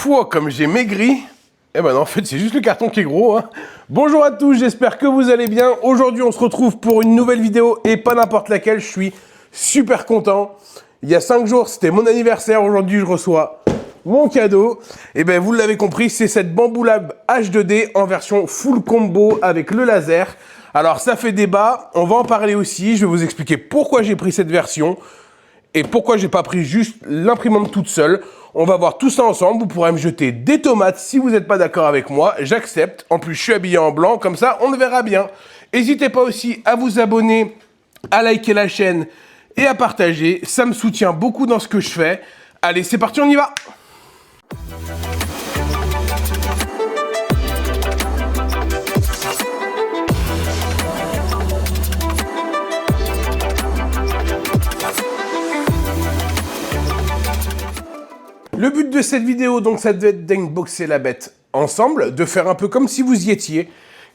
Fouah, comme j'ai maigri. Eh ben non, en fait, c'est juste le carton qui est gros. Hein. Bonjour à tous, j'espère que vous allez bien. Aujourd'hui, on se retrouve pour une nouvelle vidéo et pas n'importe laquelle. Je suis super content. Il y a 5 jours, c'était mon anniversaire. Aujourd'hui, je reçois mon cadeau. Et ben, vous l'avez compris, c'est cette Bamboo Lab H2D en version full combo avec le laser. Alors, ça fait débat. On va en parler aussi. Je vais vous expliquer pourquoi j'ai pris cette version et pourquoi j'ai pas pris juste l'imprimante toute seule. On va voir tout ça ensemble. Vous pourrez me jeter des tomates si vous n'êtes pas d'accord avec moi. J'accepte. En plus, je suis habillé en blanc. Comme ça, on le verra bien. N'hésitez pas aussi à vous abonner, à liker la chaîne et à partager. Ça me soutient beaucoup dans ce que je fais. Allez, c'est parti, on y va! Le but de cette vidéo, donc, ça devait être d'unboxer la bête ensemble, de faire un peu comme si vous y étiez.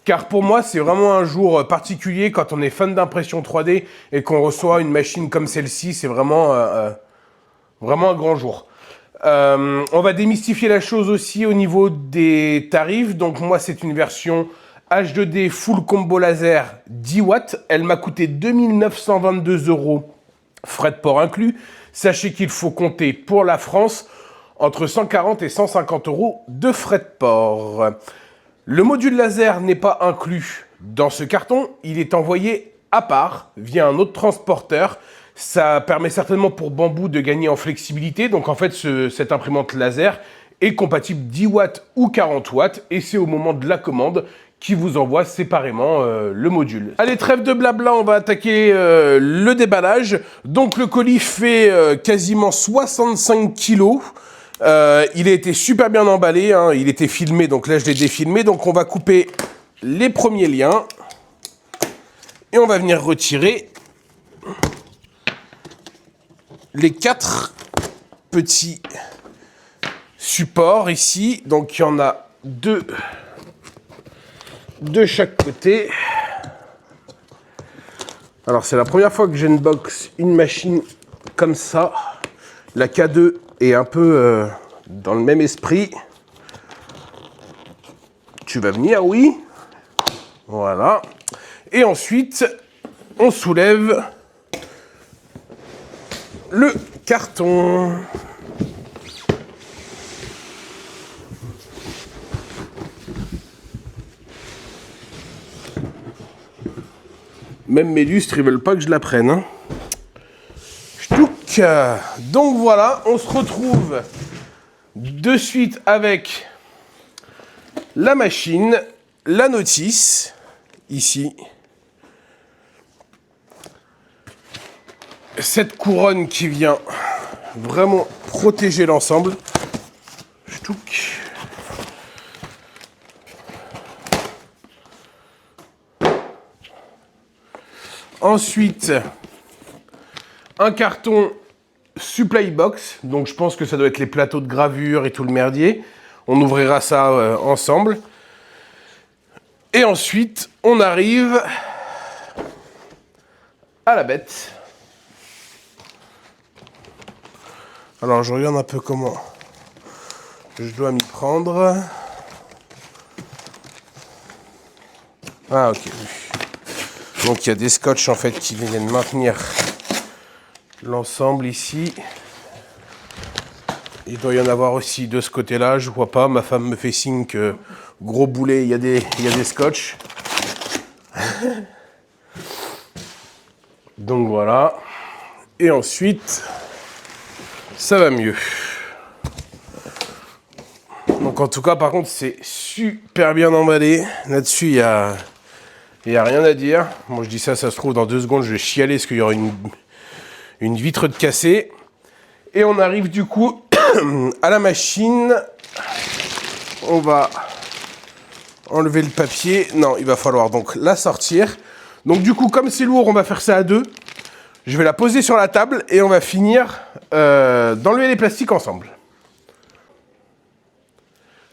Car pour moi, c'est vraiment un jour particulier quand on est fan d'impression 3D et qu'on reçoit une machine comme celle-ci. C'est vraiment, vraiment un grand jour. On va démystifier la chose aussi au niveau des tarifs. Donc moi, c'est une version H2D full combo laser 10 watts. Elle m'a coûté 2 922 €, frais de port inclus. Sachez qu'il faut compter pour la France entre 140 et 150 € de frais de port. Le module laser n'est pas inclus dans ce carton, il est envoyé à part via un autre transporteur. Ça permet certainement pour Bamboo de gagner en flexibilité. Donc en fait, cette imprimante laser est compatible 10 watts ou 40 watts et c'est au moment de la commande qui vous envoie séparément le module. Allez, trêve de blabla, on va attaquer le déballage. Donc le colis fait quasiment 65 kilos. Il a été super bien emballé, hein. Il était filmé, donc là je l'ai défilmé. Donc on va couper les premiers liens et on va venir retirer les 4 petits supports ici. Donc il y en a 2 de chaque côté. Alors c'est la première fois que j'unbox une machine comme ça. La K2 est un peu dans le même esprit. Tu vas venir, oui. Voilà. Et ensuite, on soulève le carton. Même mes lustres, ils veulent pas que je la prenne. Hein. Donc voilà, on se retrouve de suite avec la machine, la notice, ici. Cette couronne qui vient vraiment protéger l'ensemble. Ensuite, un carton supply box, donc je pense que ça doit être les plateaux de gravure et tout le merdier. On ouvrira ça ensemble. Et ensuite, on arrive à la bête. Alors, je regarde un peu comment je dois m'y prendre. Ah, ok. Donc, il y a des scotch en fait qui viennent maintenir l'ensemble ici. Il doit y en avoir aussi de ce côté-là, je vois pas. Ma femme me fait signe que gros boulet, il y a des scotch. Donc voilà. Et ensuite, ça va mieux. Donc en tout cas, par contre, c'est super bien emballé. Là-dessus, il y a rien à dire. Moi, je dis ça, ça se trouve, dans 2 secondes, je vais chialer parce qu'il y aura une vitre de cassée. Et on arrive du coup à la machine. On va enlever le papier. Non, il va falloir donc la sortir. Donc du coup, comme c'est lourd, on va faire ça à 2. Je vais la poser sur la table et on va finir d'enlever les plastiques ensemble.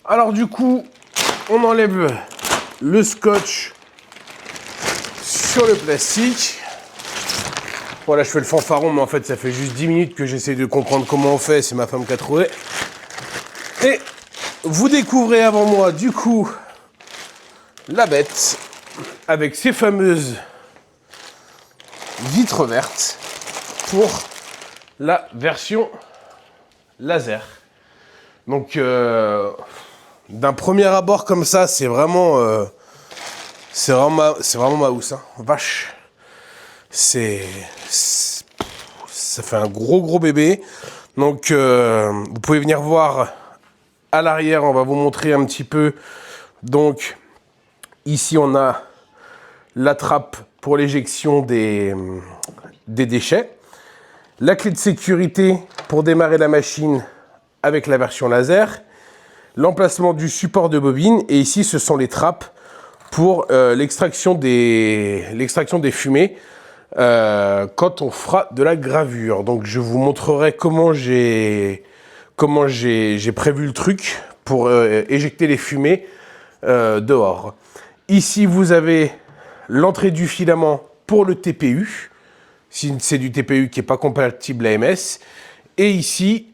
Alors du coup, on enlève le scotch sur le plastique. Voilà, je fais le fanfaron, mais en fait, ça fait juste 10 minutes que j'essaie de comprendre comment on fait. C'est ma femme qui a trouvé. Et Vous découvrez avant moi, du coup, la bête avec ses fameuses vitres vertes pour la version laser. Donc, d'un premier abord comme ça, c'est vraiment ma housse, hein. Vache. Ça fait un gros bébé. Donc, vous pouvez venir voir à l'arrière. On va vous montrer un petit peu. Donc, ici, on a la trappe pour l'éjection des déchets. La clé de sécurité pour démarrer la machine avec la version laser. L'emplacement du support de bobine. Et ici, ce sont les trappes pour l'extraction des fumées quand on fera de la gravure. Donc, je vous montrerai comment j'ai prévu le truc pour éjecter les fumées dehors. Ici, vous avez l'entrée du filament pour le TPU. Si c'est du TPU qui n'est pas compatible AMS. Et ici,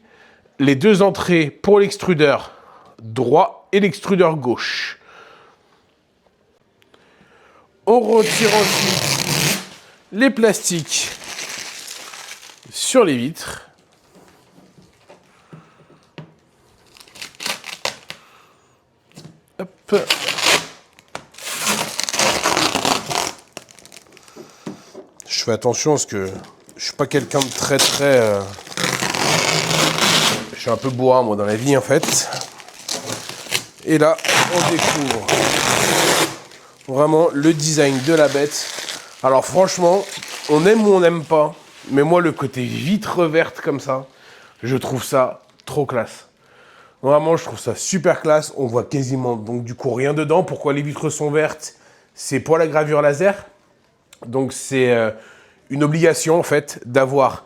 les deux entrées pour l'extrudeur droit et l'extrudeur gauche. On retire ensuite les plastiques sur les vitres. Hop. Je fais attention parce que je suis pas quelqu'un de très... Je suis un peu bourrin moi dans la vie en fait. Et là, on découvre vraiment le design de la bête. Alors franchement, on aime ou on n'aime pas, mais moi le côté vitre verte comme ça, je trouve ça trop classe. Vraiment, je trouve ça super classe. On voit quasiment donc du coup rien dedans. Pourquoi les vitres sont vertes? C'est pour la gravure laser. Donc c'est une obligation en fait d'avoir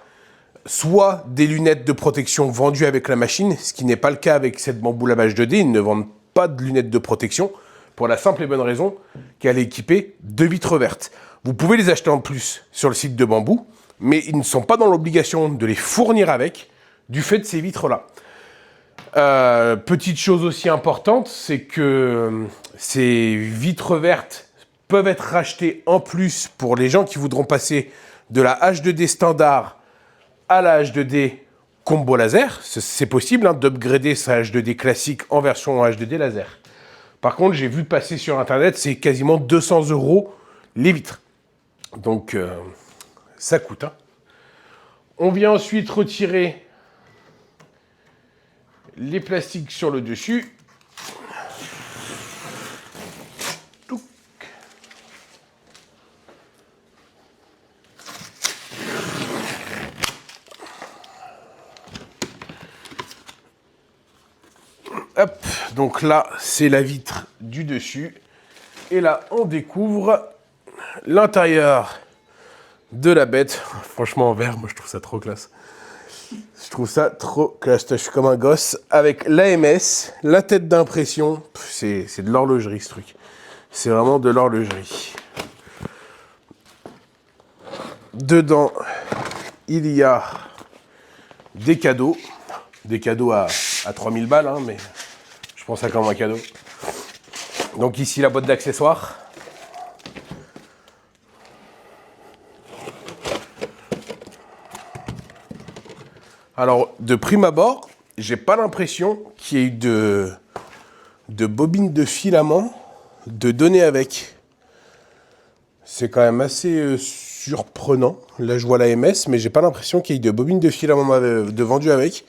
soit des lunettes de protection vendues avec la machine, ce qui n'est pas le cas avec cette bambou lamage 2D. Ils ne vendent pas de lunettes de protection pour la simple et bonne raison qu'elle est équipée de vitres vertes. Vous pouvez les acheter en plus sur le site de Bambou, mais ils ne sont pas dans l'obligation de les fournir avec du fait de ces vitres-là. Petite chose aussi importante, c'est que ces vitres vertes peuvent être rachetées en plus pour les gens qui voudront passer de la H2D standard à la H2D combo laser. C'est possible hein, d'upgrader sa H2D classique en version H2D laser. Par contre, j'ai vu passer sur internet, c'est quasiment 200 € les vitres. Donc, ça coûte. Hein. On vient ensuite retirer les plastiques sur le dessus. Hop, donc là, c'est la vitre du dessus. Et là, on découvre l'intérieur de la bête. Franchement, en vert, moi, je trouve ça trop classe. Je trouve ça trop classe. Je suis comme un gosse. Avec l'AMS, la tête d'impression. C'est de l'horlogerie, ce truc. C'est vraiment de l'horlogerie. Dedans, il y a des cadeaux. Des cadeaux à 3000 balles, hein, mais je prends ça comme un cadeau. Donc ici, la boîte d'accessoires. Alors, de prime abord, j'ai pas l'impression qu'il y ait eu de bobines de filament de données avec. C'est quand même assez surprenant. Là, je vois la MS, mais j'ai pas l'impression qu'il y ait de bobines de filament de vendues avec.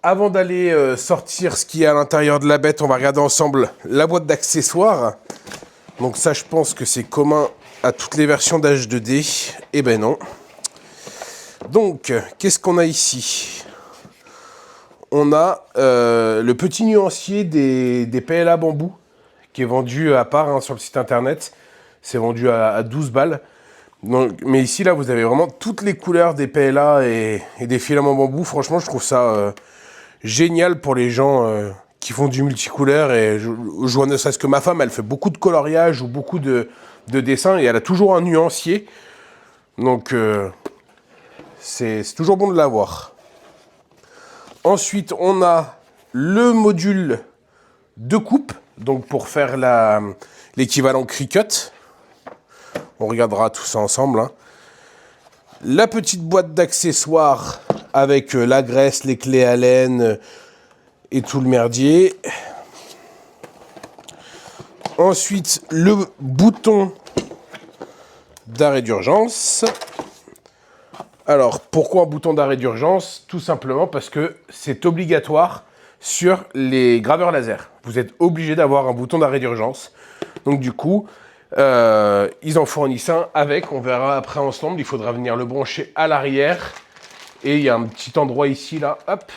Avant d'aller sortir ce qu'il y a à l'intérieur de la bête, on va regarder ensemble la boîte d'accessoires. Donc ça, je pense que c'est commun à toutes les versions d'H2D. Eh ben non. Donc, qu'est-ce qu'on a ici? On a le petit nuancier des PLA bambou qui est vendu à part hein, sur le site internet. C'est vendu à 12 balles. Donc, mais ici, là, vous avez vraiment toutes les couleurs des PLA et des filaments bambou. Franchement, je trouve ça génial pour les gens qui font du multicouleur. Et je vois ne serait-ce que ma femme, elle fait beaucoup de coloriage ou beaucoup de dessins et elle a toujours un nuancier. Donc, c'est toujours bon de l'avoir. Ensuite, on a le module de coupe, donc pour faire l'équivalent Cricut. On regardera tout ça ensemble, hein. La petite boîte d'accessoires avec la graisse, les clés Allen et tout le merdier. Ensuite, le bouton d'arrêt d'urgence. Alors, pourquoi un bouton d'arrêt d'urgence? Tout simplement parce que c'est obligatoire sur les graveurs laser. Vous êtes obligé d'avoir un bouton d'arrêt d'urgence. Donc du coup, ils en fournissent un avec, on verra après ensemble. Il faudra venir le brancher à l'arrière. Et il y a un petit endroit ici, là, hop,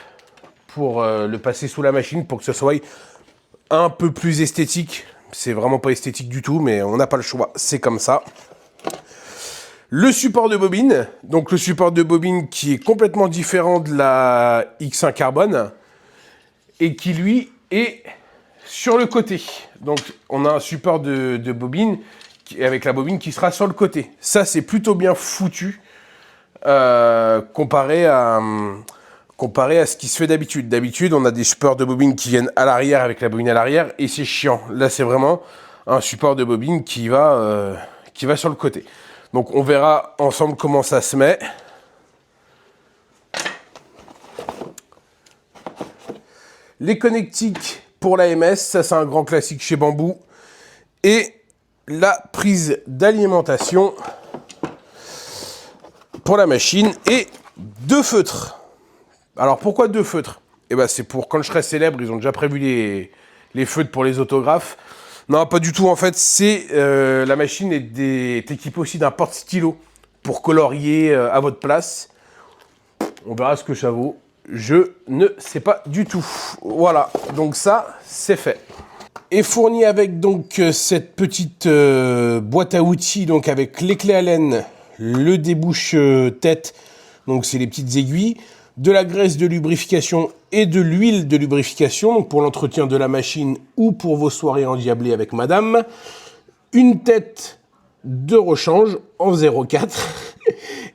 pour le passer sous la machine, pour que ce soit un peu plus esthétique. C'est vraiment pas esthétique du tout, mais on n'a pas le choix, c'est comme ça. Le support de bobine, donc le support de bobine qui est complètement différent de la X1 Carbone et qui lui est sur le côté. Donc on a un support de bobine avec la bobine qui sera sur le côté. Ça c'est plutôt bien foutu comparé à ce qui se fait d'habitude. D'habitude on a des supports de bobine qui viennent à l'arrière avec la bobine à l'arrière et c'est chiant. Là c'est vraiment un support de bobine qui va sur le côté. Donc on verra ensemble comment ça se met. Les connectiques pour l'AMS, ça c'est un grand classique chez Bamboo. Et la prise d'alimentation pour la machine et 2 feutres. Alors pourquoi 2 feutres? Eh ben c'est pour quand je serai célèbre, ils ont déjà prévu les feutres pour les autographes. Non, pas du tout, en fait, c'est la machine est équipée aussi d'un porte-stylo pour colorier à votre place. On verra ce que ça vaut. Je ne sais pas du tout. Voilà, donc ça, c'est fait. Et fourni avec donc cette petite boîte à outils, donc avec les clés Allen, le débouche tête, donc c'est les petites aiguilles, de la graisse de lubrification et de l'huile de lubrification, donc pour l'entretien de la machine ou pour vos soirées endiablées avec madame. Une tête de rechange en 0,4.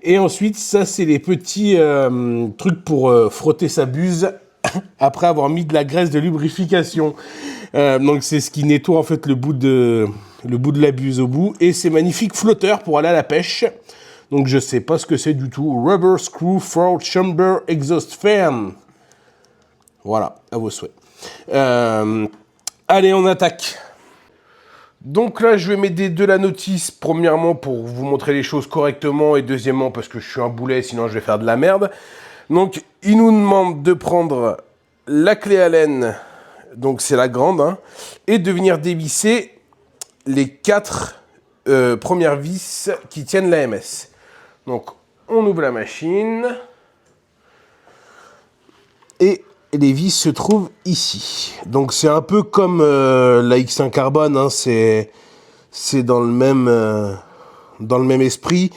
Et ensuite, ça, c'est les petits trucs pour frotter sa buse après avoir mis de la graisse de lubrification. Donc, c'est ce qui nettoie en fait le bout de la buse au bout. Et ces magnifiques flotteurs pour aller à la pêche. Donc je sais pas ce que c'est du tout. Rubber Screw Throat Chamber Exhaust Fan. Voilà, à vos souhaits. Allez, on attaque. Donc là, je vais m'aider de la notice, premièrement pour vous montrer les choses correctement et deuxièmement parce que je suis un boulet, sinon je vais faire de la merde. Donc, il nous demande de prendre la clé Allen, donc c'est la grande, hein, et de venir dévisser les 4 premières vis qui tiennent l'AMS. Donc, on ouvre la machine. Et les vis se trouvent ici. Donc, c'est un peu comme la X1 Carbone. Hein, c'est dans le même esprit.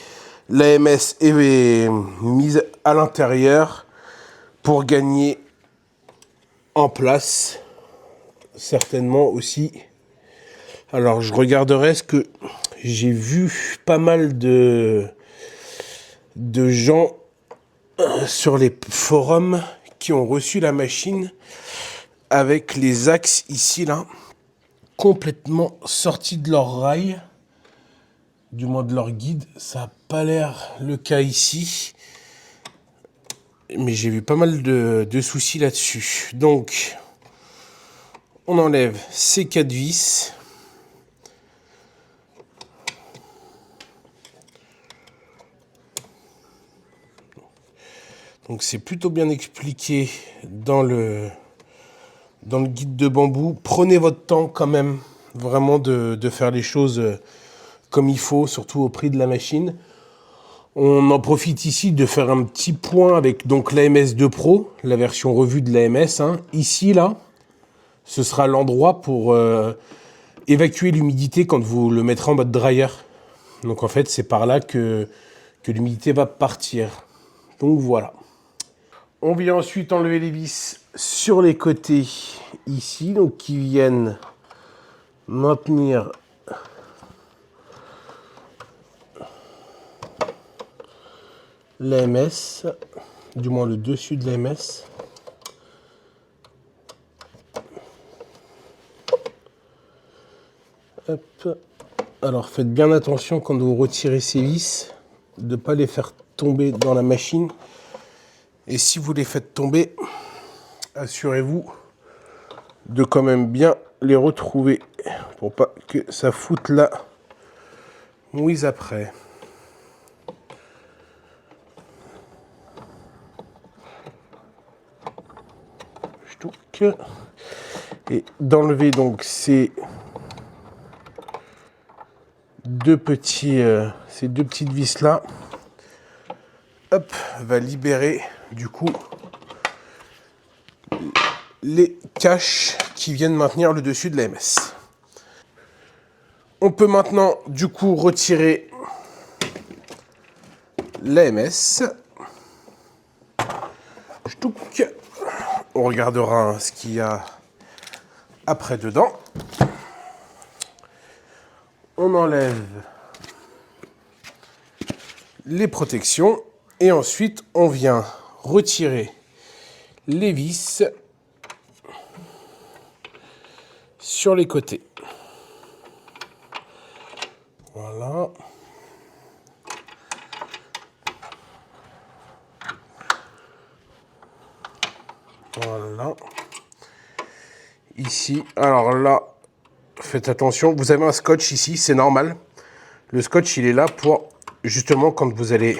L'AMS est mise à l'intérieur pour gagner en place. Certainement aussi. Alors, je regarderai ce que j'ai vu pas mal de gens sur les forums qui ont reçu la machine avec les axes ici là complètement sortis de leur rail, du moins de leur guide. Ça n'a pas l'air le cas ici, mais j'ai vu pas mal de soucis là-dessus. Donc on enlève ces 4 vis. Donc c'est plutôt bien expliqué dans le guide de Bamboo. Prenez votre temps quand même, vraiment de faire les choses comme il faut, surtout au prix de la machine. On en profite ici de faire un petit point avec donc l'AMS 2 Pro, la version revue de l'AMS. Hein. Ici, là, ce sera l'endroit pour évacuer l'humidité quand vous le mettrez en mode dryer. Donc en fait, c'est par là que l'humidité va partir. Donc voilà. On vient ensuite enlever les vis sur les côtés ici, donc qui viennent maintenir l'AMS, du moins le dessus de l'AMS. Hop. Alors faites bien attention quand vous retirez ces vis, de ne pas les faire tomber dans la machine. Et si vous les faites tomber, assurez-vous de quand même bien les retrouver pour pas que ça foute la mouise après. Et d'enlever donc ces deux petites vis là, hop, va libérer du coup les caches qui viennent maintenir le dessus de l'AMS. On peut maintenant du coup retirer l'AMS. On regardera ce qu'il y a après dedans. On enlève les protections et ensuite on vient retirer les vis sur les côtés. Voilà. Voilà. Ici, alors là, faites attention, vous avez un scotch ici, c'est normal. Le scotch, il est là pour, justement, quand vous allez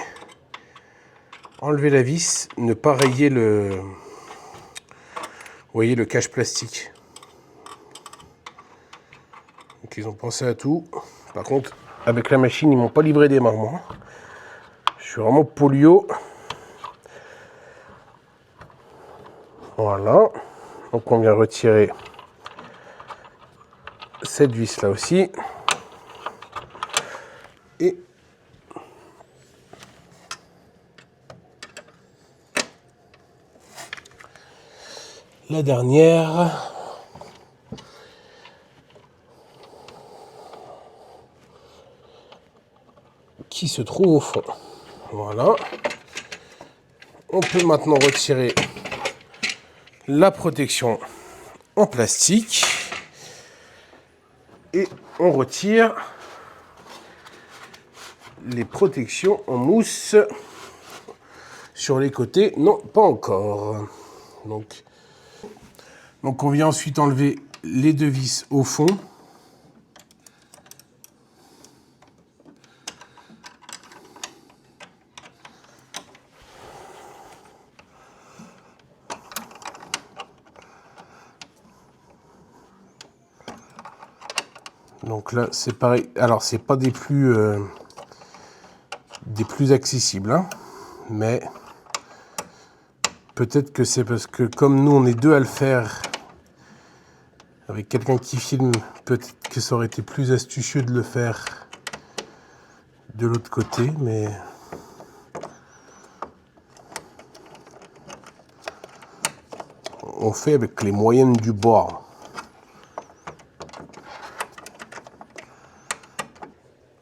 enlever la vis, ne pas rayer le... Vous voyez, le cache plastique. Donc, ils ont pensé à tout. Par contre, avec la machine, ils m'ont pas livré des mains, moi. Je suis vraiment polio. Voilà. Donc, on vient retirer cette vis là aussi. Et la dernière. Qui se trouve au fond. Voilà. On peut maintenant retirer la protection en plastique. Et on retire les protections en mousse sur les côtés. Non, pas encore. Donc on vient ensuite enlever les deux vis au fond. Donc là, c'est pareil. Alors, c'est pas des plus accessibles, hein, mais peut-être que c'est parce que comme nous, on est deux à le faire avec quelqu'un qui filme, peut-être que ça aurait été plus astucieux de le faire de l'autre côté, mais on fait avec les moyennes du bord.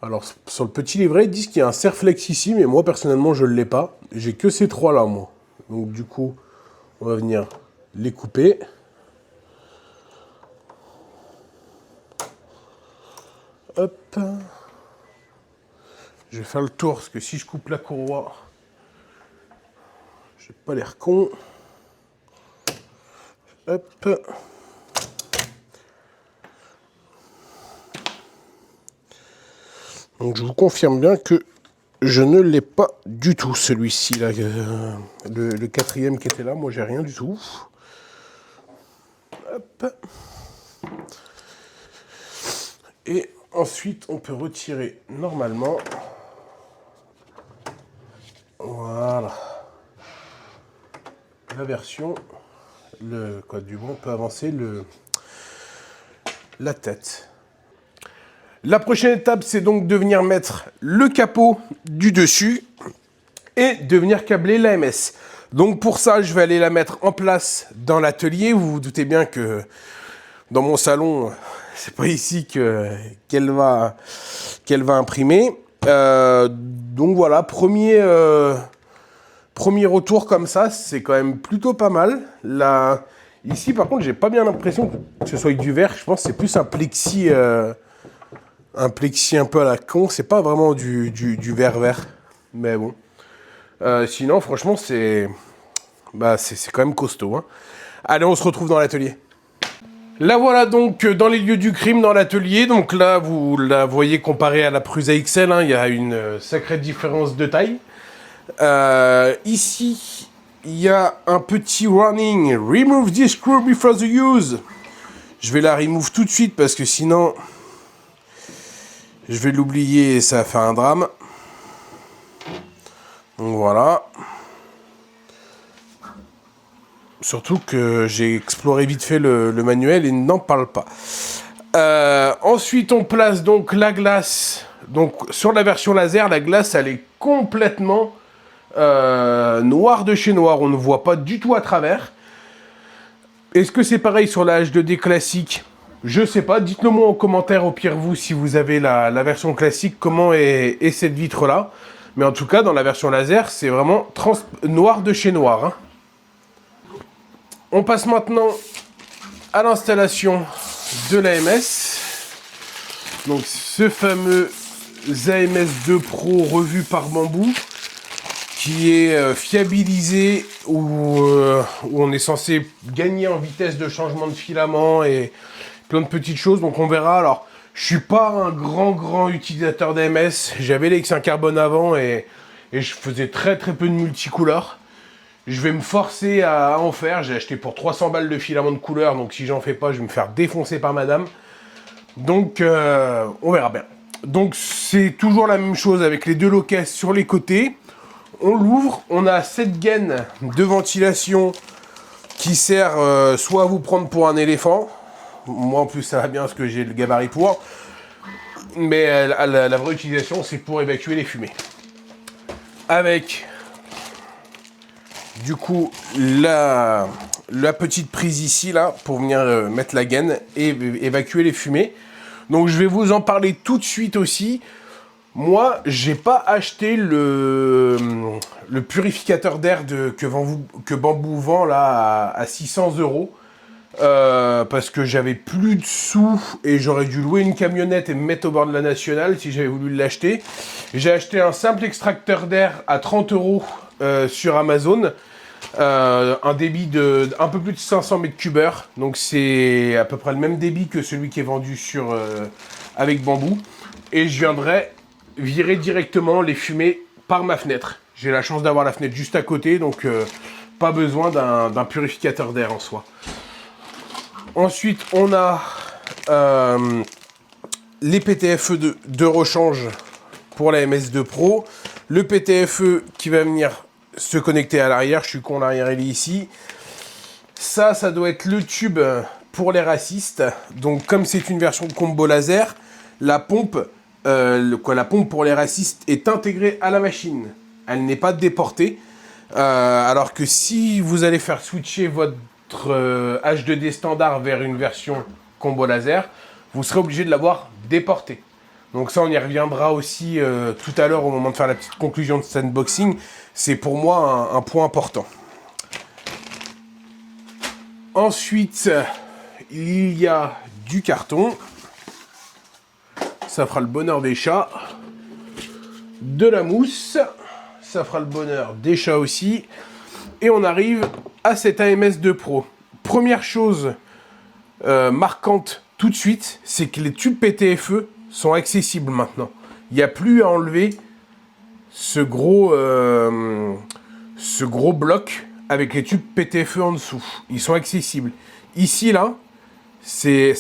Alors, sur le petit livret, ils disent qu'il y a un Serflex ici, mais moi, personnellement, je ne l'ai pas. J'ai que ces trois-là, moi. Donc, du coup, on va venir les couper. Hop. Je vais faire le tour, parce que si je coupe la courroie, je n'ai pas l'air con. Hop. Donc je vous confirme bien que je ne l'ai pas du tout, celui-ci là, le quatrième qui était là, moi j'ai rien du tout. Hop. Et ensuite on peut retirer normalement. Voilà. La version, le code du bon, on peut avancer la tête. La prochaine étape, c'est donc de venir mettre le capot du dessus et de venir câbler l'AMS. Donc pour ça, je vais aller la mettre en place dans l'atelier. Vous vous doutez bien que dans mon salon, c'est pas ici qu'elle va imprimer. Donc voilà, premier retour comme ça, c'est quand même plutôt pas mal. Ici, par contre, j'ai pas bien l'impression que ce soit avec du verre. Je pense que c'est plus un plexi... Un plexi un peu à la con, c'est pas vraiment du verre. Mais bon. Sinon, franchement, c'est quand même costaud. Hein. Allez, on se retrouve dans l'atelier. Là voilà donc dans les lieux du crime dans l'atelier. Donc là, vous la voyez comparée à la Prusa XL, hein, il y a une sacrée différence de taille. Ici, il y a un petit warning. Remove this screw before the use. Je vais la remove tout de suite parce que sinon, je vais l'oublier et ça va faire un drame. Donc voilà. Surtout que j'ai exploré vite fait le manuel et n'en parle pas. Ensuite, on place donc la glace. Donc sur la version laser, la glace, elle est complètement noire de chez noir. On ne voit pas du tout à travers. Est-ce que c'est pareil sur la H2D classique? Je sais pas. Dites-le moi en commentaire au pire vous si vous avez la version classique, comment est cette vitre-là. Mais en tout cas, dans la version laser, c'est vraiment noir de chez noir. Hein. On passe maintenant à l'installation de l'AMS. Donc ce fameux AMS2 Pro revu par Bamboo, qui est fiabilisé, où on est censé gagner en vitesse de changement de filament et plein de petites choses. Donc on verra. Alors, je suis pas un grand utilisateur d'AMS. J'avais l'X1 Carbone avant et je faisais très peu de multicouleurs. Je vais me forcer à en faire. J'ai acheté pour 300 balles de filament de couleur. Donc si j'en fais pas, je vais me faire défoncer par madame. Donc on verra bien. Donc c'est toujours la même chose avec les deux loquets sur les côtés. On l'ouvre. On a cette gaine de ventilation qui sert soit à vous prendre pour un éléphant. Moi en plus ça va bien parce que j'ai le gabarit pour. Mais la vraie utilisation c'est pour évacuer les fumées. Avec du coup la petite prise ici là pour venir mettre la gaine et évacuer les fumées. Donc je vais vous en parler tout de suite aussi. Moi j'ai pas acheté le purificateur d'air que Bamboo vend là à 600 €. Parce que j'avais plus de sous et j'aurais dû louer une camionnette et me mettre au bord de la nationale si j'avais voulu l'acheter. J'ai acheté un simple extracteur d'air à 30 € sur Amazon. Un débit de un peu plus de 500 m3. Donc c'est à peu près le même débit que celui qui est vendu avec Bamboo. Et je viendrai virer directement les fumées par ma fenêtre. J'ai la chance d'avoir la fenêtre juste à côté, donc pas besoin d'un purificateur d'air en soi. Ensuite, on a les PTFE de rechange pour la MS2 Pro. Le PTFE qui va venir se connecter à l'arrière. Je suis con, l'arrière il est ici. Ça doit être le tube pour les racistes. Donc, comme c'est une version de combo laser, la pompe pour les racistes est intégrée à la machine. Elle n'est pas déportée. Alors que si vous allez faire switcher votre H2D standard vers une version combo laser, vous serez obligé de l'avoir déporté. Donc ça, on y reviendra aussi tout à l'heure au moment de faire la petite conclusion de cet unboxing. C'est pour moi un point important. Ensuite, il y a du carton. Ça fera le bonheur des chats. De la mousse. Ça fera le bonheur des chats aussi. Et on arrive à cette AMS2 Pro. Première chose marquante tout de suite, c'est que les tubes PTFE sont accessibles maintenant. Il n'y a plus à enlever ce gros bloc avec les tubes PTFE en dessous. Ils sont accessibles. Ici, là, c'est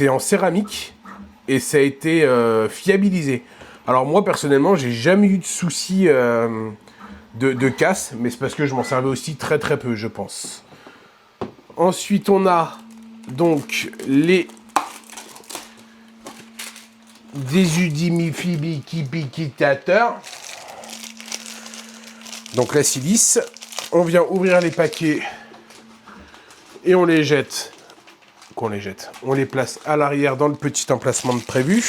en céramique et ça a été fiabilisé. Alors moi, personnellement, j'ai jamais eu de soucis de casse, mais c'est parce que je m'en servais aussi très peu, je pense. Ensuite, on a donc les déshumidificateurs. Donc la silice. On vient ouvrir les paquets et on les jette. On les place à l'arrière dans le petit emplacement de prévu.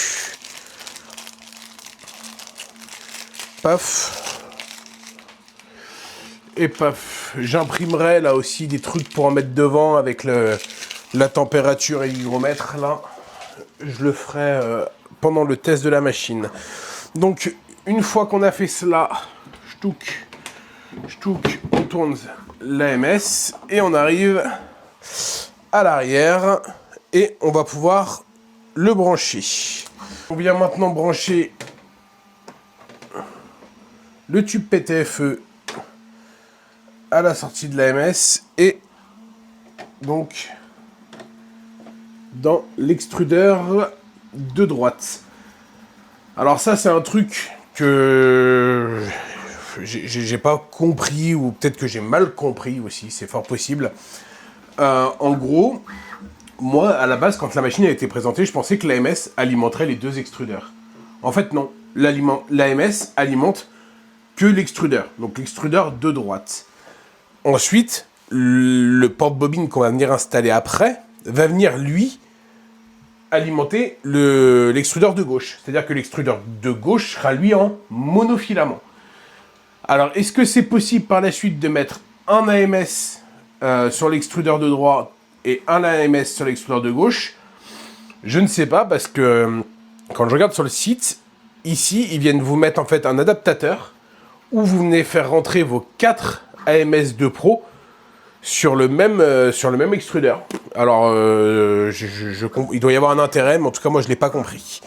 Paf. Et paf. J'imprimerai là aussi des trucs pour en mettre devant avec la température et l'hygromètre là. je le ferai pendant le test de la machine. Donc, une fois qu'on a fait cela, on tourne l'AMS et on arrive à l'arrière et on va pouvoir le brancher. On vient maintenant brancher le tube PTFE à la sortie de l'AMS et donc dans l'extrudeur de droite. Alors ça c'est un truc que j'ai pas compris, ou peut-être que j'ai mal compris aussi, c'est fort possible. En gros, moi à la base quand la machine a été présentée, je pensais que l'AMS alimenterait les deux extrudeurs. En fait non, l'AMS alimente que l'extrudeur, donc l'extrudeur de droite. Ensuite, le porte-bobine qu'on va venir installer après va venir lui alimenter l'extrudeur de gauche. C'est-à-dire que l'extrudeur de gauche sera lui en monofilament. Alors, est-ce que c'est possible par la suite de mettre un AMS sur l'extrudeur de droite et un AMS sur l'extrudeur de gauche? Je ne sais pas, parce que quand je regarde sur le site, ici, ils viennent vous mettre en fait un adaptateur où vous venez faire rentrer vos 4 AMS 2 Pro sur le même extrudeur. Alors, il doit y avoir un intérêt, mais en tout cas, moi, je ne l'ai pas compris.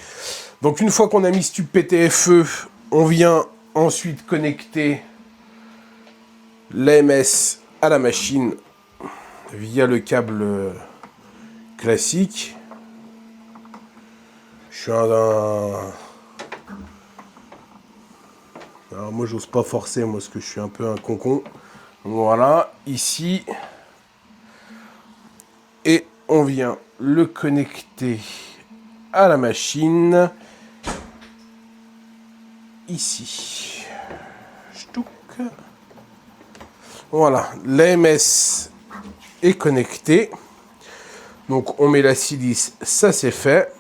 Donc, une fois qu'on a mis ce tube PTFE, on vient ensuite connecter l'AMS à la machine via le câble classique. Je suis alors moi, j'ose pas forcer, moi, parce que je suis un peu un concon. Voilà, ici. Et on vient le connecter à la machine. Ici. Voilà, l'AMS est connecté. Donc on met la silice, ça c'est fait.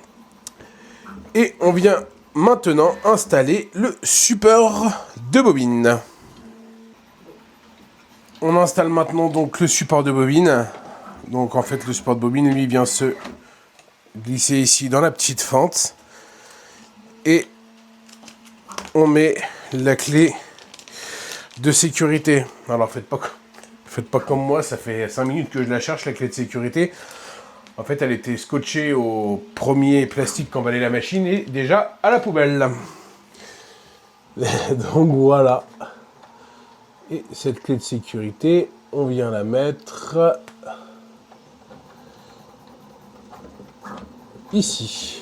Et on vient maintenant installer le support de bobine. On installe maintenant donc le support de bobine. Donc en fait le support de bobine lui vient se glisser ici dans la petite fente. Et on met la clé de sécurité. Alors faites pas comme moi, ça fait 5 minutes que je la cherche, la clé de sécurité. En fait elle était scotchée au premier plastique qu'emballait la machine et déjà à la poubelle. Donc voilà. Et cette clé de sécurité, on vient la mettre ici.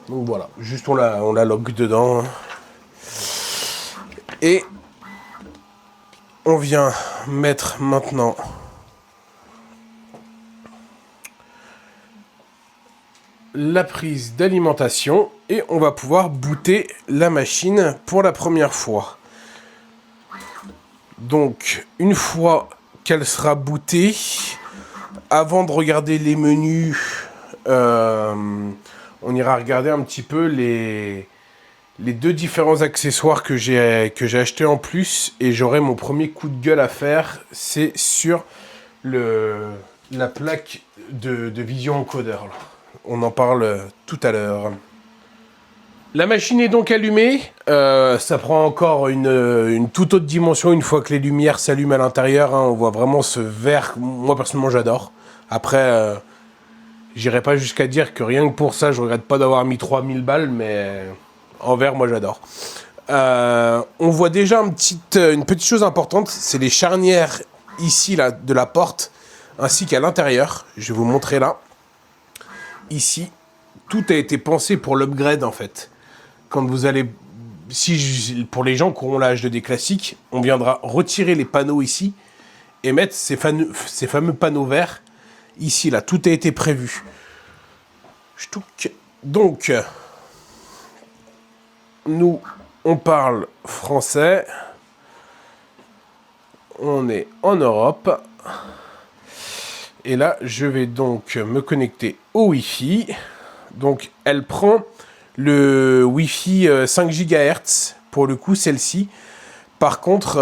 Donc voilà, juste on la lock dedans. Et on vient mettre maintenant la prise d'alimentation et on va pouvoir booter la machine pour la première fois. Donc, une fois qu'elle sera bootée, avant de regarder les menus, on ira regarder un petit peu les 2 différents accessoires que j'ai achetés en plus. Et j'aurai mon premier coup de gueule à faire, c'est sur la plaque de vision encodeur. Là. On en parle tout à l'heure. La machine est donc allumée, ça prend encore une toute autre dimension une fois que les lumières s'allument à l'intérieur, hein, on voit vraiment ce vert, moi personnellement j'adore. Après, j'irai pas jusqu'à dire que rien que pour ça je regrette pas d'avoir mis 3000 balles, mais en vert moi j'adore. On voit déjà une petite chose importante, c'est les charnières ici là, de la porte, ainsi qu'à l'intérieur, je vais vous montrer là. Ici, tout a été pensé pour l'upgrade en fait. Quand vous allez, pour les gens qui auront la HD classique, on viendra retirer les panneaux ici et mettre ces fameux panneaux verts ici, là. Tout a été prévu. Donc, nous, on parle français. On est en Europe. Et là, je vais donc me connecter au Wi-Fi. Donc, elle prend le Wi-Fi 5 GHz, pour le coup, celle-ci. Par contre,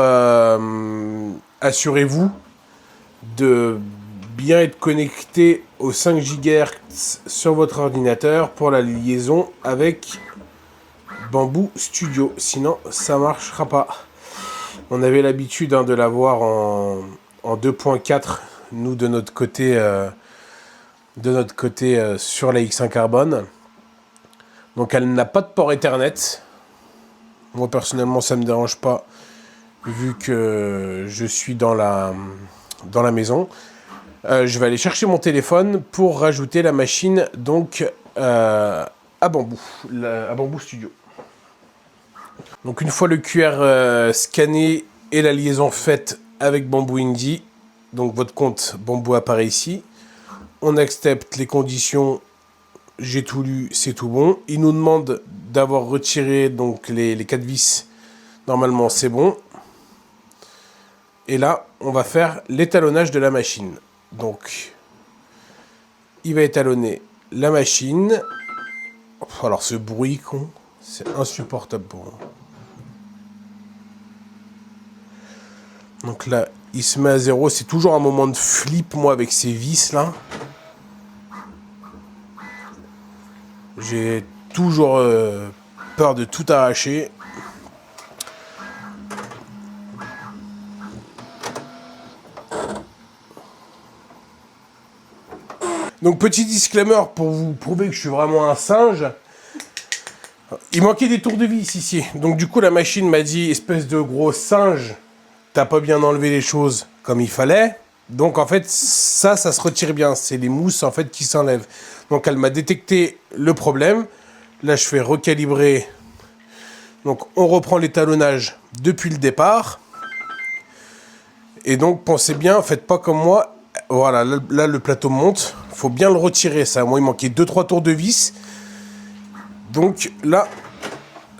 assurez-vous de bien être connecté au 5 GHz sur votre ordinateur pour la liaison avec Bamboo Studio. Sinon, ça marchera pas. On avait l'habitude de l'avoir en 2.4, nous de notre côté sur la X1 Carbone. Donc elle n'a pas de port Ethernet. Moi personnellement ça me dérange pas vu que je suis dans la maison. Je vais aller chercher mon téléphone pour rajouter la machine donc à Bamboo Studio. Donc une fois le QR scanné et la liaison faite avec Bamboo Indie, donc votre compte Bamboo apparaît ici. On accepte les conditions, j'ai tout lu, c'est tout bon. Il nous demande d'avoir retiré donc les 4 vis, normalement c'est bon. Et là, on va faire l'étalonnage de la machine. Donc, il va étalonner la machine. Alors ce bruit con, c'est insupportable pour moi. Donc là, il se met à 0. C'est toujours un moment de flip, moi, avec ces vis là. J'ai toujours peur de tout arracher. Donc petit disclaimer pour vous prouver que je suis vraiment un singe. Il manquait des tours de vis ici. Donc du coup la machine m'a dit, espèce de gros singe, t'as pas bien enlevé les choses comme il fallait. Donc en fait ça se retire bien. C'est les mousses en fait qui s'enlèvent. Donc elle m'a détecté le problème. Là je fais recalibrer. Donc on reprend l'étalonnage depuis le départ. Et donc pensez bien, faites pas comme moi. Voilà, là le plateau monte. Faut bien le retirer ça. Moi il manquait 2-3 tours de vis. Donc là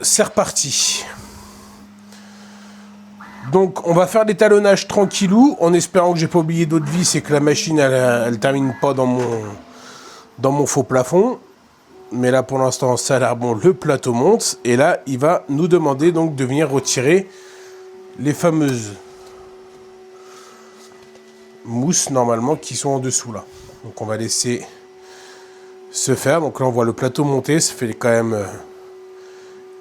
c'est reparti. Donc on va faire l'étalonnage tranquillou en espérant que j'ai pas oublié d'autres vis et que la machine elle termine pas dans mon faux plafond. Mais là pour l'instant ça a l'air bon, le plateau monte et là il va nous demander donc de venir retirer les fameuses mousses normalement qui sont en dessous là. Donc on va laisser se faire. Donc là on voit le plateau monter, ça fait quand même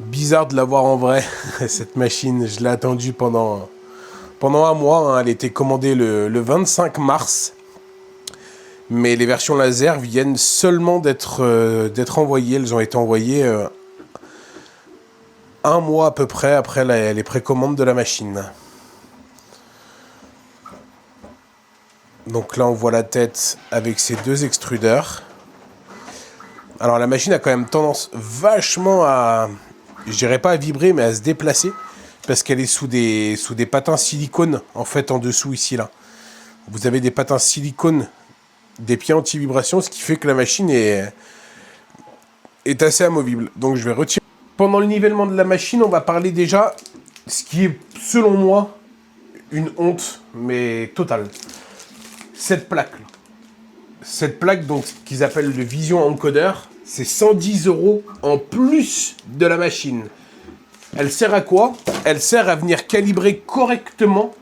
bizarre de l'avoir en vrai. Cette machine, je l'ai attendue pendant un mois, hein. Elle était commandée le 25 mars. Mais les versions laser viennent seulement d'être envoyées. Elles ont été envoyées un mois à peu près après les précommandes de la machine. Donc là on voit la tête avec ses deux extrudeurs. Alors la machine a quand même tendance vachement à, je dirais pas à vibrer, mais à se déplacer. Parce qu'elle est sous des patins silicone, en fait, en dessous ici, là. Vous avez des patins silicone, des pieds anti-vibration, ce qui fait que la machine est assez amovible. Donc je vais retirer. Pendant le nivellement de la machine, on va parler déjà, ce qui est, selon moi, une honte, mais totale. Cette plaque-là. Cette plaque, donc, qu'ils appellent le Vision Encoder, c'est 110 € en plus de la machine. Elle sert à quoi? Elle sert à venir calibrer correctement,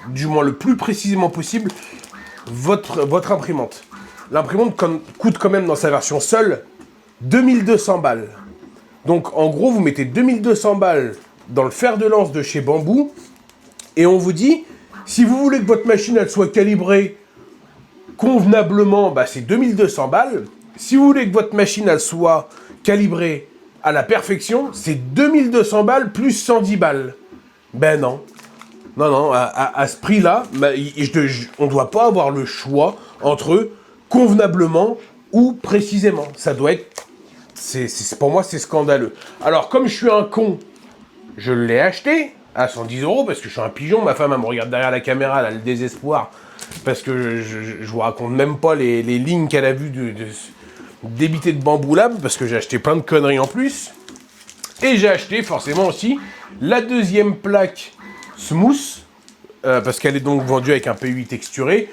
du moins le plus précisément possible, votre imprimante. L'imprimante coûte quand même dans sa version seule 2200 balles. Donc en gros, vous mettez 2200 balles dans le fer de lance de chez Bamboo et on vous dit, si vous voulez que votre machine elle soit calibrée convenablement, bah, c'est 2200 balles. Si vous voulez que votre machine elle soit calibrée à la perfection, c'est 2200 balles plus 110 balles. Ben non. Non, à ce prix-là, bah, on ne doit pas avoir le choix entre convenablement ou précisément. Ça doit être... pour moi, c'est scandaleux. Alors, comme je suis un con, je l'ai acheté à 110 € parce que je suis un pigeon. Ma femme, elle me regarde derrière la caméra, elle a le désespoir. Parce que je vous raconte même pas les lignes qu'elle a vues débiter de Bamboo Lab, parce que j'ai acheté plein de conneries en plus. Et j'ai acheté forcément aussi la deuxième plaque Smooth, parce qu'elle est donc vendue avec un PUI texturé.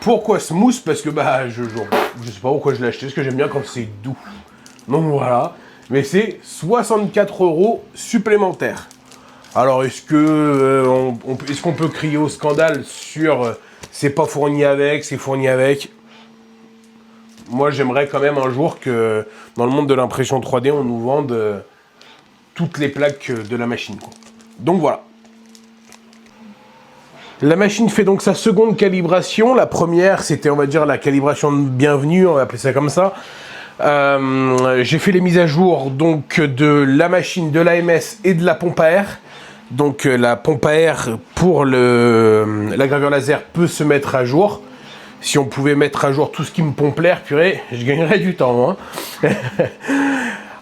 Pourquoi Smooth? Parce que bah je sais pas pourquoi je l'ai acheté, parce que j'aime bien quand c'est doux. Donc voilà, mais c'est 64 € supplémentaires. Alors est-ce qu'on peut crier au scandale sur c'est pas fourni avec, c'est fourni avec. Moi, j'aimerais quand même un jour que dans le monde de l'impression 3D, on nous vende toutes les plaques de la machine, quoi. Donc voilà. La machine fait donc sa seconde calibration. La première, c'était, on va dire, la calibration de bienvenue, on va appeler ça comme ça. J'ai fait les mises à jour donc de la machine, de l'AMS et de la pompe à air. Donc la pompe à air pour la gravure laser peut se mettre à jour. Si on pouvait mettre à jour tout ce qui me pompe l'air, purée, je gagnerais du temps, hein.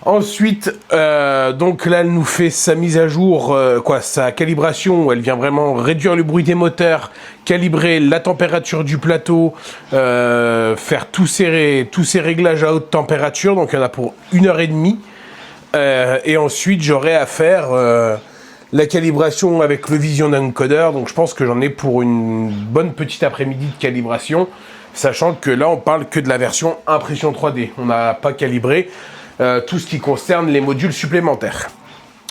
Ensuite, donc là, elle nous fait sa mise à jour, sa calibration, où elle vient vraiment réduire le bruit des moteurs, calibrer la température du plateau, faire tous ces réglages à haute température. Donc il y en a pour 1h30. Et ensuite, j'aurai à faire la calibration avec le Vision Encoder. Donc je pense que j'en ai pour une bonne petite après-midi de calibration, sachant que là, on parle que de la version impression 3D. On n'a pas calibré tout ce qui concerne les modules supplémentaires.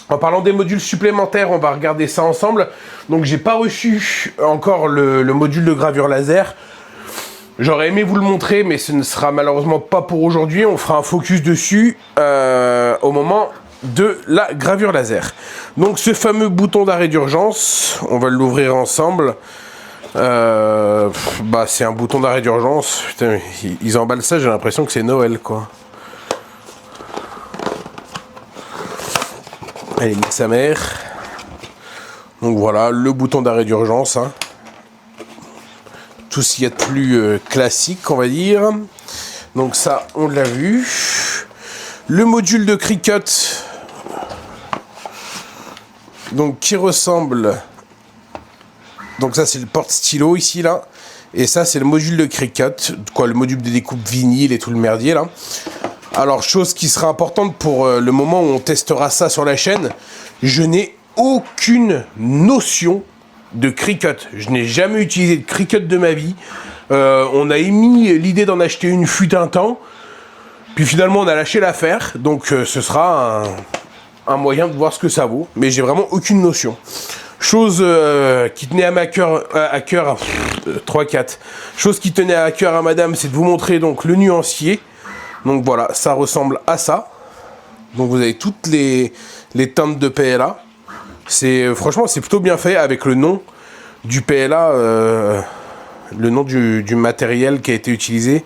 En parlant des modules supplémentaires, on va regarder ça ensemble. Donc j'ai pas reçu encore le module de gravure laser. J'aurais aimé vous le montrer, mais ce ne sera malheureusement pas pour aujourd'hui. On fera un focus dessus au moment de la gravure laser. Donc ce fameux bouton d'arrêt d'urgence, on va l'ouvrir ensemble. C'est un bouton d'arrêt d'urgence. Putain, ils emballent ça, j'ai l'impression que c'est Noël, quoi. Allez, nique sa mère. Donc voilà, le bouton d'arrêt d'urgence, hein. Tout ce qu'il y a de plus classique, on va dire. Donc ça, on l'a vu. Le module de Cricut, donc qui ressemble... Donc ça, c'est le porte-stylo ici, là. Et ça, c'est le module de Cricut, le module de découpe vinyle et tout le merdier, là. Alors, chose qui sera importante pour le moment où on testera ça sur la chaîne, je n'ai aucune notion de Cricut. Je n'ai jamais utilisé de Cricut de ma vie. On a émis l'idée d'en acheter une fut un temps, puis finalement on a lâché l'affaire, donc ce sera un moyen de voir ce que ça vaut, mais j'ai vraiment aucune notion. Chose qui tenait à cœur 3-4. Chose qui tenait à cœur à madame, c'est de vous montrer donc le nuancier. Donc voilà, ça ressemble à ça. Donc vous avez toutes les teintes de PLA. Franchement, c'est plutôt bien fait avec le nom du PLA, le nom du matériel qui a été utilisé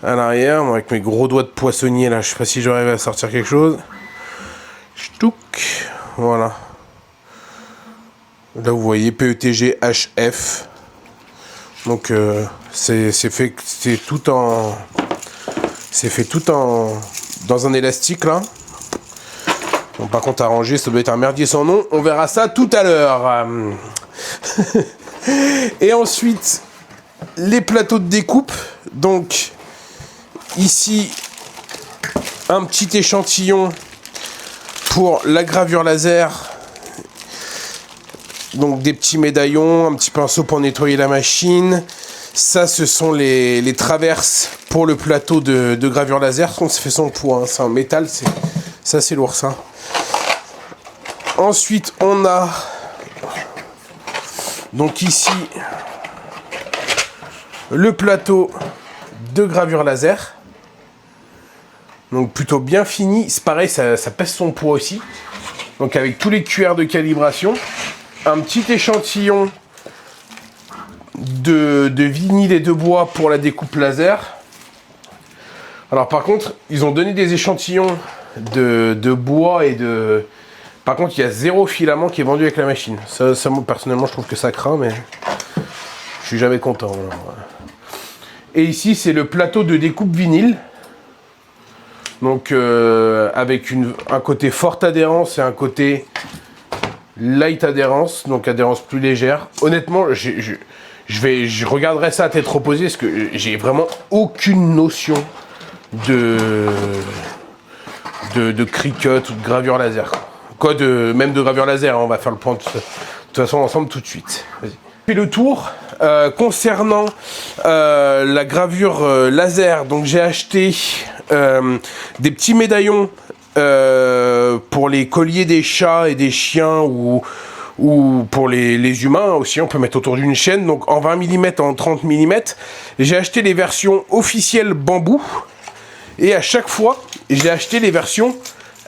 à l'arrière. Moi, avec mes gros doigts de poissonnier là, je sais pas si j'arrive à sortir quelque chose. Ch'touk, voilà. Là vous voyez PETG HF. Donc c'est fait tout dans un élastique là. Bon, par contre à ranger, ça doit être un merdier sans nom. On verra ça tout à l'heure. Et ensuite, les plateaux de découpe. Donc ici, un petit échantillon pour la gravure laser. Donc des petits médaillons, un petit pinceau pour nettoyer la machine. Ça, ce sont les traverses pour le plateau de gravure laser. On se fait son poids, hein. C'est en métal, ça c'est lourd ça. Ensuite, on a donc ici le plateau de gravure laser. Donc plutôt bien fini. C'est pareil, ça pèse son poids aussi. Donc avec tous les cuillères de calibration. Un petit échantillon de vinyle et de bois pour la découpe laser. Alors par contre, ils ont donné des échantillons de bois et de... Par contre, il y a 0 filament qui est vendu avec la machine. Ça moi, personnellement, je trouve que ça craint, mais je suis jamais content. Alors. Et ici, c'est le plateau de découpe vinyle. Donc, avec un côté forte adhérence et un côté light adhérence, donc adhérence plus légère. Honnêtement, je regarderai ça à tête reposée parce que j'ai vraiment aucune notion de Cricut ou de gravure laser. Même de gravure laser, hein, on va faire le point de toute façon ensemble tout de suite. Vas-y. Fait le tour concernant la gravure laser. Donc j'ai acheté des petits médaillons pour les colliers des chats et des chiens ou ou pour les humains aussi, on peut mettre autour d'une chaîne, donc en 20 mm, en 30 mm. J'ai acheté les versions officielles bambou, et à chaque fois, j'ai acheté les versions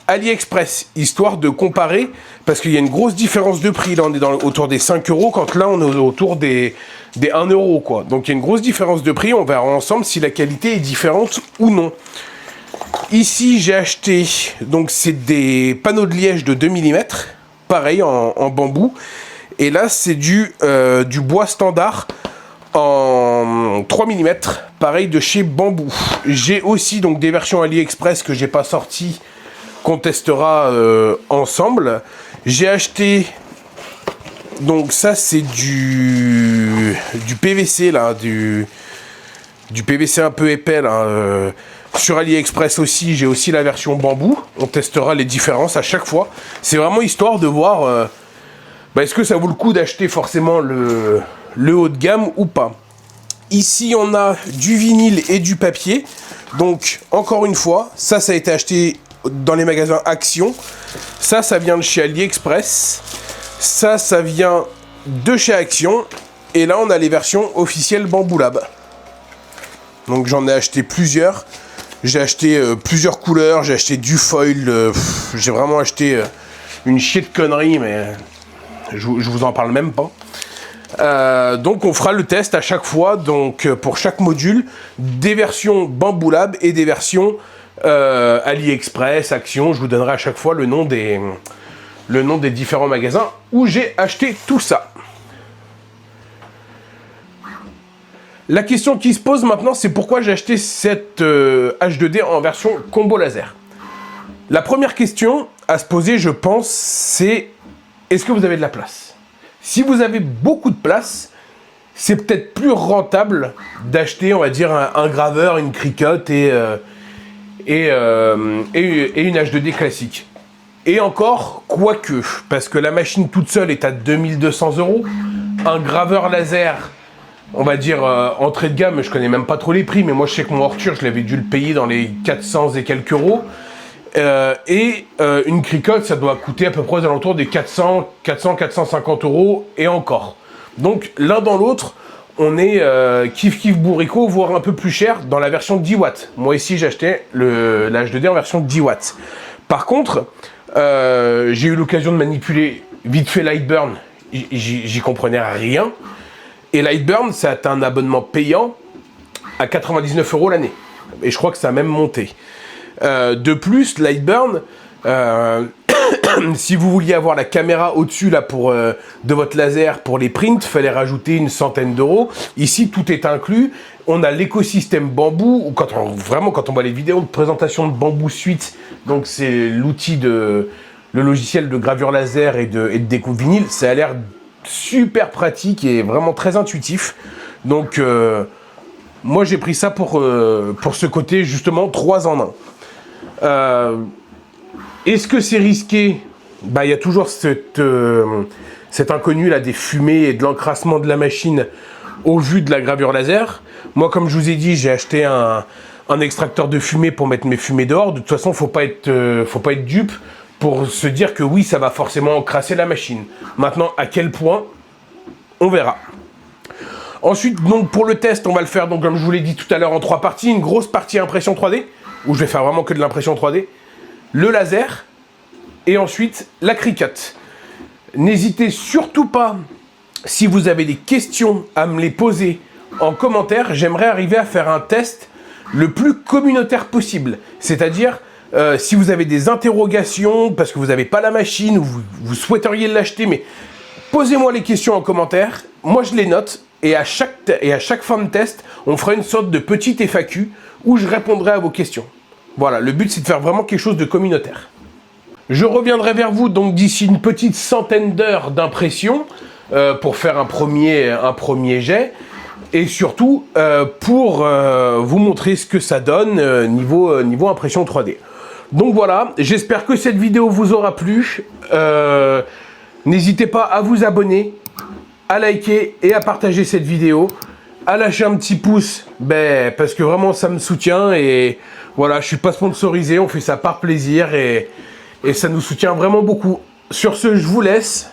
AliExpress, histoire de comparer, parce qu'il y a une grosse différence de prix. Là, on est autour des 5 €, quand là, on est autour des 1 €, quoi. Donc, il y a une grosse différence de prix. On verra ensemble si la qualité est différente ou non. Ici, j'ai acheté, donc, c'est des panneaux de liège de 2 mm, pareil, en bambou. Et là, c'est du bois standard en 3 mm, pareil, de chez Bambou. J'ai aussi, donc, des versions AliExpress que j'ai pas sorties, qu'on testera ensemble. J'ai acheté, donc ça c'est du PVC là, du PVC un peu épais là. Sur AliExpress aussi, j'ai aussi la version bambou. On testera les différences à chaque fois. C'est vraiment histoire de voir est-ce que ça vaut le coup d'acheter forcément le haut de gamme ou pas. Ici on a du vinyle et du papier. Donc encore une fois, ça a été acheté dans les magasins Action. Ça vient de chez AliExpress. Ça vient de chez Action. Et là, on a les versions officielles Bamboo Lab. Donc, j'en ai acheté plusieurs. J'ai acheté plusieurs couleurs. J'ai acheté du foil. J'ai vraiment acheté une chier de conneries, mais je vous en parle même pas. Donc, on fera le test à chaque fois. Donc, pour chaque module, des versions Bamboo Lab et des versions AliExpress, Action. Je vous donnerai à chaque fois le nom des différents magasins où j'ai acheté tout ça. La question qui se pose maintenant, c'est pourquoi j'ai acheté cette H2D en version combo laser. La première question à se poser, je pense, c'est est-ce que vous avez de la place? Si vous avez beaucoup de place, c'est peut-être plus rentable d'acheter, on va dire, un graveur, une Cricut et une H2D classique. Et encore, quoique, parce que la machine toute seule est à 2200 €. Un graveur laser, on va dire entrée de gamme, je connais même pas trop les prix, mais moi je sais que mon Orture, je l'avais dû le payer dans les 400 et quelques euros. Une Cricut, ça doit coûter à peu près aux alentours des 450 € et encore. Donc l'un dans l'autre, on est kiff bourricot, voire un peu plus cher dans la version 10 watts. Moi ici, j'ai acheté la H2D en version 10 watts. Par contre, j'ai eu l'occasion de manipuler vite fait Lightburn. J'y comprenais rien. Et Lightburn, c'est un abonnement payant à 99 € l'année. Et je crois que ça a même monté. De plus, Lightburn, si vous vouliez avoir la caméra au-dessus là de votre laser pour les prints, fallait rajouter une centaine d'euros. Ici, tout est inclus. On a l'écosystème Bambou, ou quand on voit les vidéos de présentation de Bamboo Suite, donc c'est l'outil le logiciel de gravure laser et de découpe vinyle, ça a l'air super pratique et vraiment très intuitif. Donc moi j'ai pris ça pour ce côté justement 3 en 1. Est-ce que c'est risqué? Il y a toujours cet inconnu là des fumées et de l'encrassement de la machine au vu de la gravure laser. Moi, comme je vous ai dit, j'ai acheté un extracteur de fumée pour mettre mes fumées dehors. De toute façon, faut pas être dupe pour se dire que oui, ça va forcément encrasser la machine. Maintenant, à quel point, on verra. Ensuite, donc pour le test, on va le faire, donc comme je vous l'ai dit tout à l'heure, en 3 parties. Une grosse partie impression 3D, où je vais faire vraiment que de l'impression 3D. Le laser, et ensuite la Cricut. N'hésitez surtout pas, si vous avez des questions, à me les poser en commentaire. J'aimerais arriver à faire un test le plus communautaire possible. C'est-à-dire, si vous avez des interrogations, parce que vous n'avez pas la machine, ou vous souhaiteriez l'acheter, mais posez-moi les questions en commentaire. Moi, je les note, et à chaque fin de test, on fera une sorte de petite FAQ où je répondrai à vos questions. Voilà, le but, c'est de faire vraiment quelque chose de communautaire. Je reviendrai vers vous donc d'ici une petite centaine d'heures d'impression pour faire un premier jet et surtout pour vous montrer ce que ça donne niveau impression 3D. Donc voilà, j'espère que cette vidéo vous aura plu. N'hésitez pas à vous abonner, à liker et à partager cette vidéo, à lâcher un petit pouce parce que vraiment ça me soutient et voilà, je suis pas sponsorisé, on fait ça par plaisir et ça nous soutient vraiment beaucoup. Sur ce, je vous laisse.